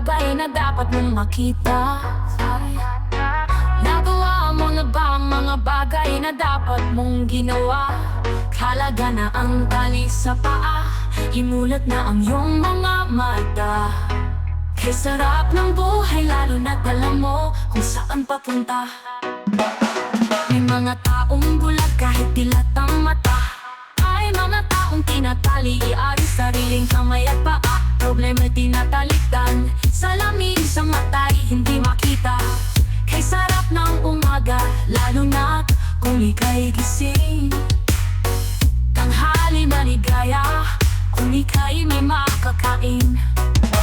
bagay na dapat mong makita? Nagawa mo na ba ang mga bagay na dapat mong ginawa? Halaga na ang tali sa paa, himulat na ang iyong mga mata. Kay sarap ng buhay lalo na't alam mo kung saan papunta. May mga taong bulag kahit dilat ang mata. Ay mga taong tinatali, iari sariling kamay at paa. Problema tinatalikan, salamin sa mata'y hindi makita. Kay sarap ng umaga, lalo na't kung ika'y gising. Tanghali maligaya, kung ika'y may makakain.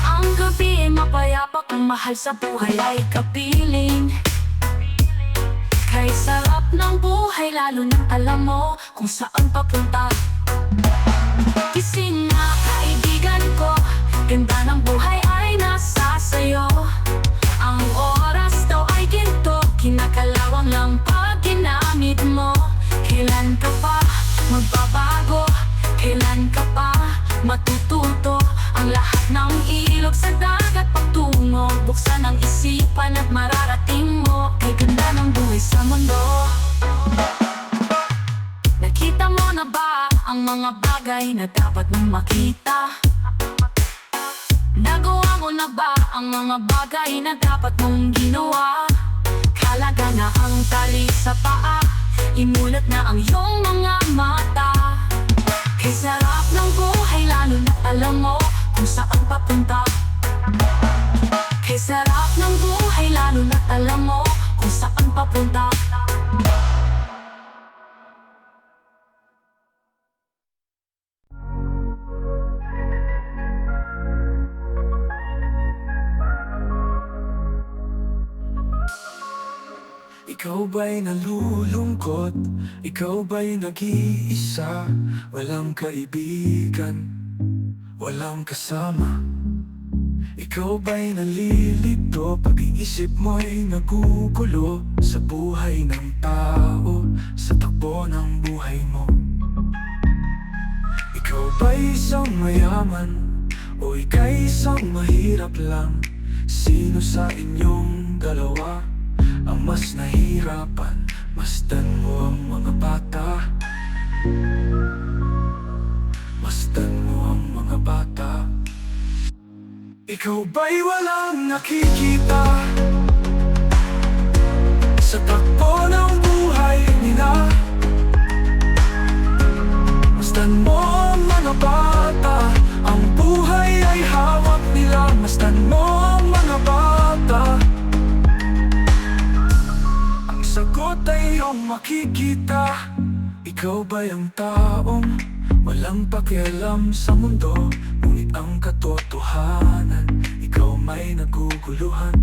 Ang gabi ay mapayapa, kung mahal sa buhay ay kapiling. Kay sarap ng buhay, lalo na alam mo kung saan papunta. Gising na kaibigan ko, ganda ng buhay ay nasa sayo. Ang oras daw ay ginto, kinakalawang lang pag ginamit mo. Kailan ka pa magbabago? Kailan ka pa matututo? Ang lahat ng ilog sa dagat pagtungo, buksan ang isipan at mararating mo. Kay ganda ng buhay sa mundo. Nakita mo na ba ang mga bagay na dapat mong makita? Nagawa mo na ba ang mga bagay na dapat mong ginawa? Halaga na ang tali sa paa, imulat na ang iyong mga mata. Kay sarap ng buhay lalo na alam mo kung saan papunta. Kay sarap ng buhay lalo na alam mo kung saan papunta. Ikaw ba'y nalulungkot? Ikaw ba'y nag-iisa? Walang kaibigan, walang kasama. Ikaw ba'y nalilito? Pag-iisip mo'y nagugulo sa buhay ng tao, sa takbo ng buhay mo. Ikaw ba'y isang mayaman? O ika'y isang mahirap lang? Sino sa inyong dalawa ang mas nahirapan? Masdan mo ang mga bata. Masdan mo ang mga bata. Ikaw ba'y walang nakikita sa takbo ng buhay nila? Masdan mo ang mga bata. Ang buhay ay hawak nila. Masdan mo ang mga bata. Sagot ay iyong makikita. Ikaw ba'y ang taong walang pakialam sa mundo? Ngunit ang katotohanan, ikaw may naguguluhan.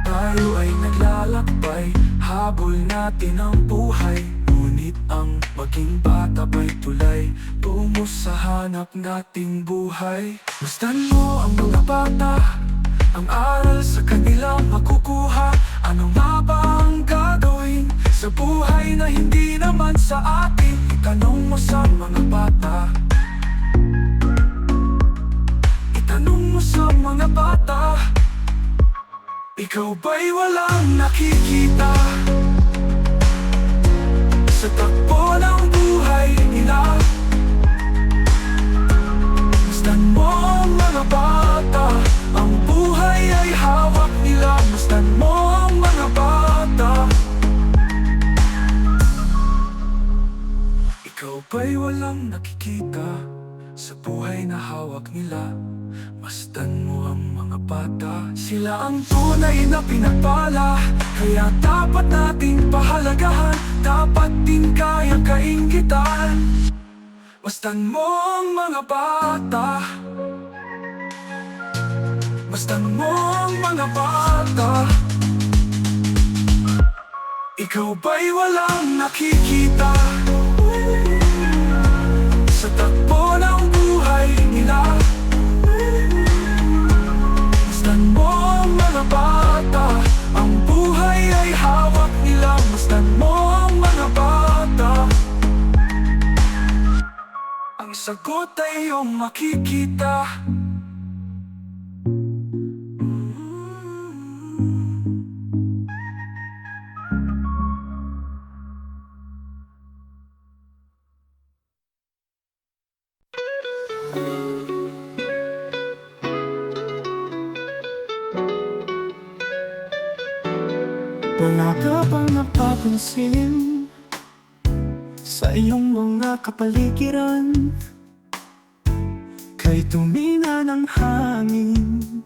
Tayo ay naglalakbay, habol natin ang buhay. Ngunit ang maging bata ba'y tulay tungo sa hanap nating buhay. Masdan mo ang mga bata, ang aral sa kanilang makukuha. Ano nga ba ang gagawin sa buhay na hindi naman sa atin? Itanong mo sa mga bata. Itanong mo sa mga bata. Ikaw ba'y walang nakikita sa takbo ng buhay nila? Masdan mo ang mga bata. Ang buhay ay hawak nila. Masdan mo ang mga bata. Ikaw ba'y walang nakikita sa buhay na hawak nila? Masdan mo ang mga bata. Sila ang tunay na pinagpala, kaya dapat nating pahalagahan. Dapat din kaya kainggitan. Masdan mo ang mga bata. Masdan mo ang mga bata. Ikaw ba'y walang nakikita sa takbo ng buhay nila? Masdan mo ang mga bata. Ang buhay ay hawak nila. Masdan mo ang mga bata. Ang sagot ay iyong makikita. Wala ka bang napapansin sa iyong mga kapaligiran? Kay tumina ng hangin,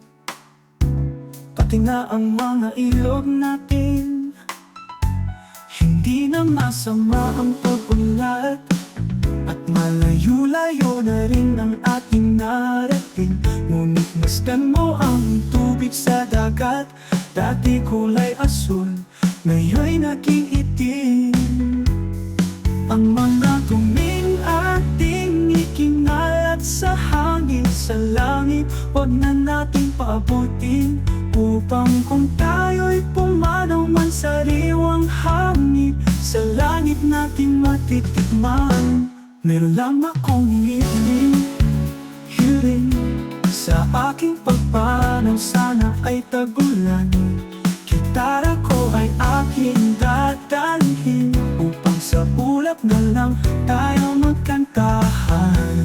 pati na ang mga ilog natin. Hindi na masama ang pag-unlad, at malayo-layo na rin ang ating narating. Ngunit masdan mo ang tubig sa dagat. Dati kulay asul, ngayon'y naging itim. Ang mga tuming ating ikinalat sa hangin, sa langit, huwag na nating paabutin. Upang kung tayo'y pumanaw man sa riwang hangin, sa langit natin matitikman. Meron lang akong hiling sa aking pagpanaw, sana ay tagulan. Gitara ko ay aking dadalhin, upang sa ulap na lang tayo magkantahan.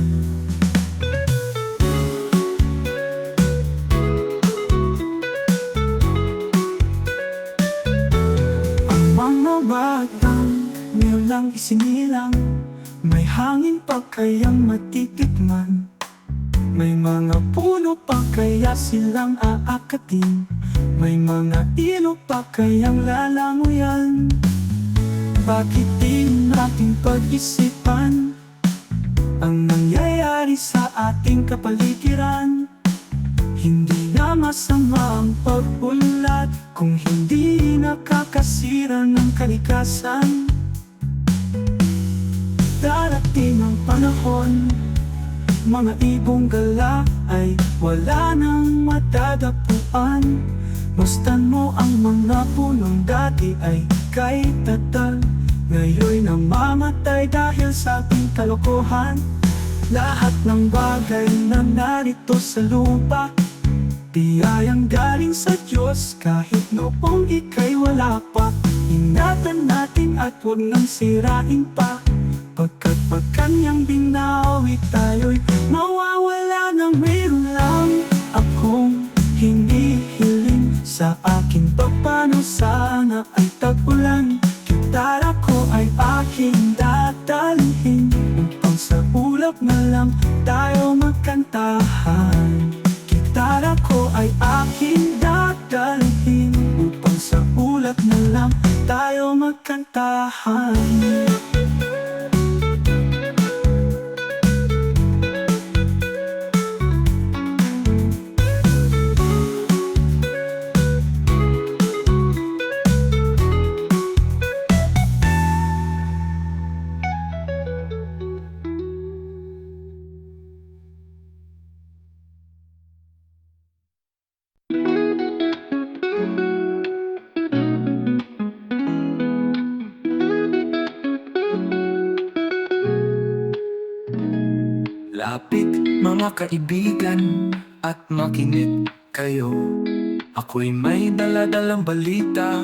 Ang mga batang ngayon lang isinilang, may hangin pa kayang matitikman. May mga puno pa kaya silang aakatin. May mga ilog pa kayang lalanguyan. Bakit di natin pag-isipan ang nangyayari sa ating kapaligiran? Hindi na masama ang pag-unlad kung hindi nakakasira ng kalikasan. Darating ang panahon, mga ibong gala ay wala nang matadapuan. Masdan mo ang mga punong dati ay kay tatal, ngayon'y namamatay dahil sa ating kalokohan. Lahat ng bagay na narito sa lupa, biyayang galing sa Diyos, kahit noong ika'y wala pa. Ingatan natin at huwag nang sirain pa, pagkat pag kanyang binawi tayo'y mawawala ng mayroon lang akong hinihiling. Sa aking pagpanaw sana ay tag-ulan. Gitara ko ay aking dadalhin, upang sa ulap na lang tayo magkantahan. Gitara ko ay aking dadalhin, upang sa ulap na lang tayo magkantahan. Lapit mga kaibigan at makinig kayo. Ako'y may daladalang balita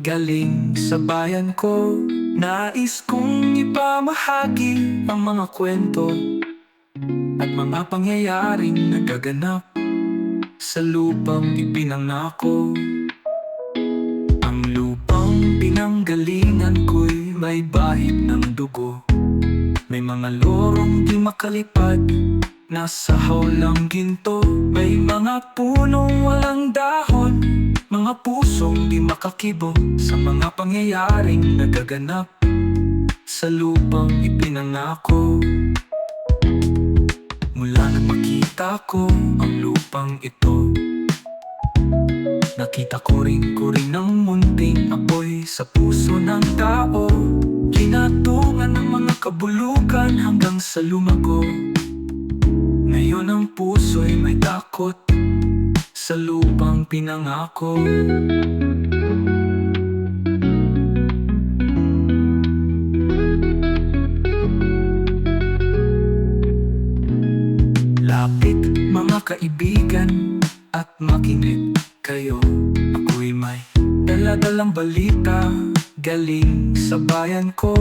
galing sa bayan ko. Nais kong ipamahagi ang mga kwento at mga pangyayaring nagaganap sa lupang ipinangako. Ang lupang pinanggalingan ko'y may bahid ng dugo. May mga lorong di makalipad, nasa hawlang ginto. May mga punong walang dahon, mga pusong di makakibo sa mga pangyayaring nagaganap sa lupang ipinangako. Mula nang makita ko ang lupang ito, nakita ko rin ang munting apoy sa puso ng tao. Kinatungan ng mga kabulukan hanggang sa lumago. Ngayon ang puso'y may takot sa lupang pinangako. Lapit mga kaibigan at makinig kayo. Ako'y may daladalang balita galing sa bayan ko.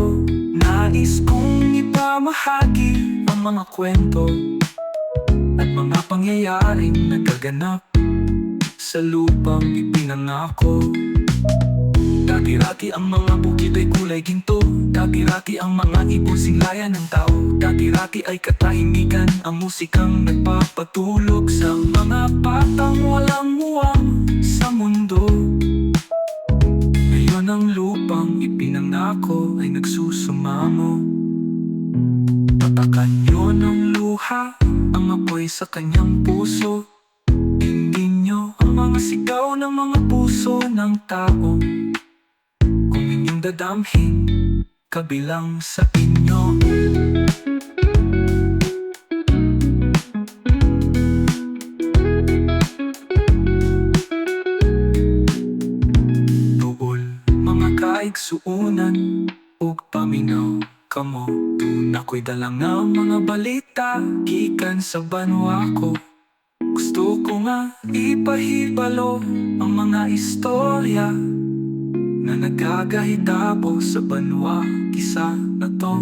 Nais kong ipamahagi ang mga kwento at mga pangyayaring nagaganap sa lupang ipinangako. Dati-rati ang mga bukid ay kulay ginto. Dati-rati ang mga ibon singlayan ng tao. Dati-rati ay katahimikan ang musikang nagpapatulog sa mga batang walang muwang sa mundo. Ngayon ang lupang ipinangako ay nagsusumamo. Patakan nyo ng luha ang apoy sa kanyang puso. Tingin nyo ang mga sigaw ng mga puso ng tao. Kung inyong dadamhin, kabilang sa inyo. Tuol, mga kaigsuunan, ug paminaw kamo. Dun ako'y dalang ng mga balita, gikan sa banwa ko. Gusto ko nga ipahibalo ang mga istorya na nagkakahitabo sa banwa kisa na to.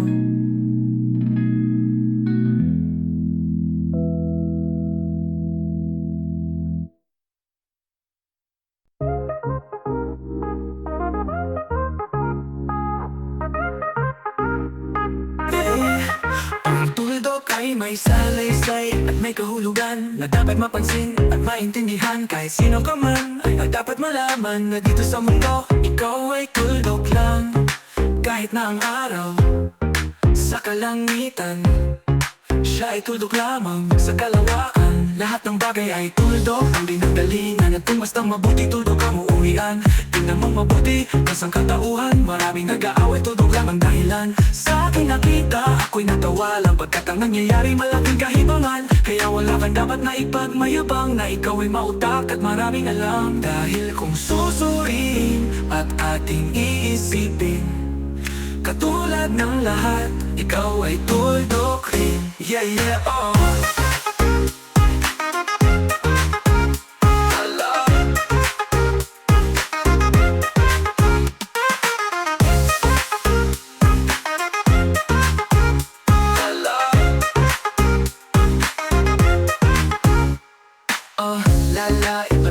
Ang tuldok ay may salaysay at may kahulugan na dapat mapansin at maintindihan. Kahit sino ka man ay dapat malaman na dito sa mundo ikaw ay tuldok lang. Kahit na ang araw sa kalangitan, siya ay tuldok lamang sa kalawakan. Lahat ng bagay ay tuldok ang dinagdalingan. At kung bastang mabuti tuldok ang uuwian. Tingnan mong mabuti ang sangkatauhan, maraming nag-aaway, tuldok lang ang dahilan. Sa aking nakita, ako'y natawa lang pagkat ang nangyayari malaking kahibangan. Kaya wala kang dapat na ipagmayabang na ikaw ay mautak at maraming alam. Dahil kung susuriin at ating iisipin, katulad ng lahat, ikaw ay tuldok rin. Yeah, yeah, oh.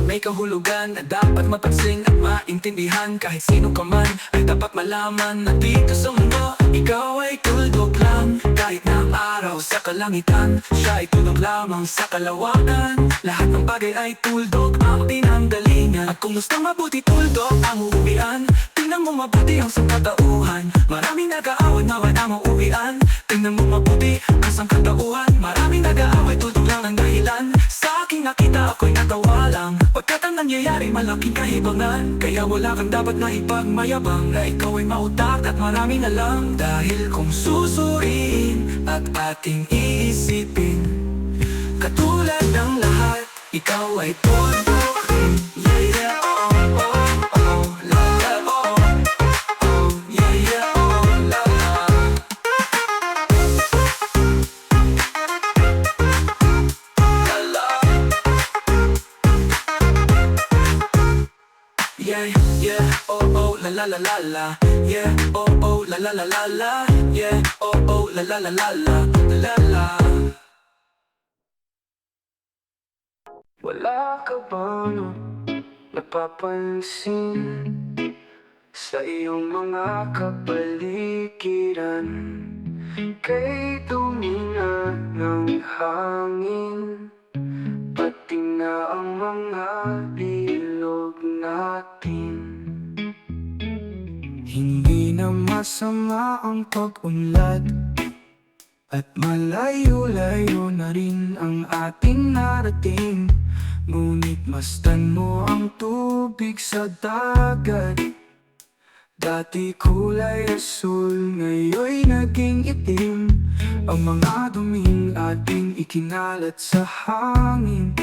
May kahulugan na dapat mapansin at maintindihan. Kahit sino ka man ay dapat malaman na dito sa mundo ikaw ay tuldok lang. Kahit na ang araw sa kalangitan, siya ay tuldok lamang sa kalawakan. Lahat ng bagay ay tuldok ang pinanggalingan. At kung gustong mabuti tuldok ang uuwian, tingnan mo mabuti ang sangkatauhan, maraming nag-aaway na wala mauwian. Tingnan mo mabuti ang sangkatauhan, maraming nag-aaway, tuldok lang ang dahilan. Sa aking nakita ako'y natawa lang pagkat ang nangyayari malaking kahibangan. Kaya wala kang dapat na ipagmayabang na ikaw ay mautak at maraming alam. Dahil kung susuriin at ating iisipin, katulad ng lahat, ikaw ay tuldok rin. Yeah, yeah, oh, oh, oh, la, la, oh, oh, yeah, yeah, oh, la, la. Yeah, yeah, oh, oh, la la la la la. Yeah, oh, oh, la la la la la. Yeah, oh, oh, la la la la la. La la. Wala ka bang napapansin sa iyong mga kapaligiran? Kay tuminga ng hangin, pati na ang mga ilog natin. Hindi na masama ang pag-unlad, at malayo-layo na rin ang ating narating. Ngunit masdan mo ang tubig sa dagat. Dati kulay asul, ngayon'y naging itim. Ang mga duming ating ikinalat sa hangin.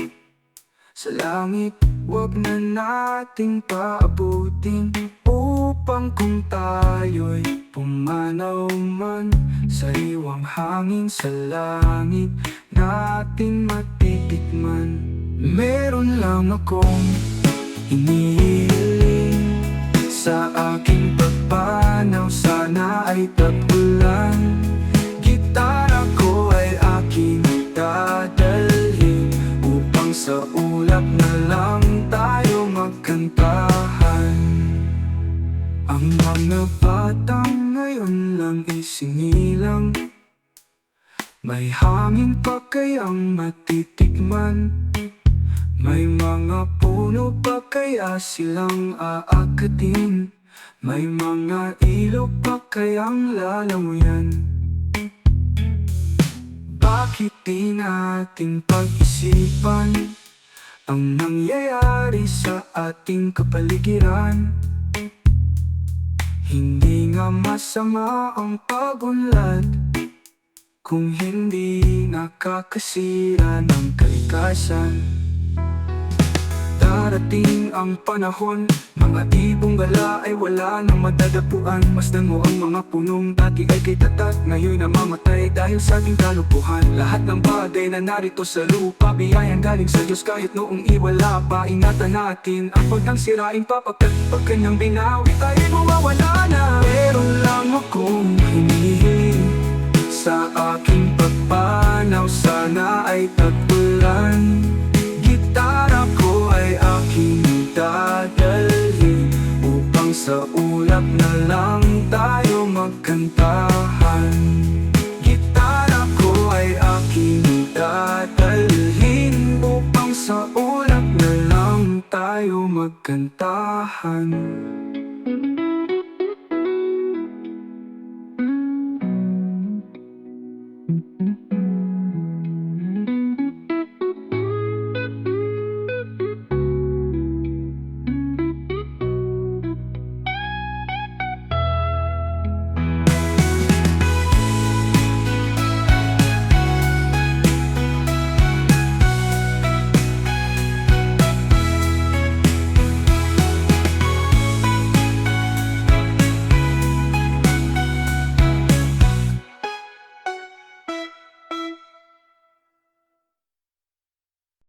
Sa langit, wag na nating paabutin, upang kung tayo'y pumanaw man sa iwang hangin sa langit natin matitikman. Meron lang akong inihiling sa aking pagpanaw, sana ay tagulan. Gitara ko ay aking dadalhin, upang sa ulap na lang tayo magkantahan. ang matitikman? May mga puno pa kaya silang aakatin? May mga ilog pa kayang lalamuyan? Bakit di natin pag-isipan ang nangyayari sa ating kapaligiran? Hindi nga masama ang pagunlad kung hindi nakakasira ng kalikasan. Darating ang panahon, mga ibong gala ay wala nang madadapuan. Masdan mo ang mga punong dati ay kay tatat, ngayon namamatay dahil sa ating kalupuhan. Lahat ng bagay na narito sa lupa, biyayang galing sa Diyos kahit noong iwala pa. Ingatan natin ang pag nang sirain papagkat pag kanyang binawi tayo'y mawawala na. Meron lang akong hinihiling sa aking pagpanaw, sana ay tagpulan. Gitara ko ay aking dadalhin upang sa ulap na lang tayo magkantahan. Gitara ko ay aking dadalhin upang sa ulap na lang tayo magkantahan.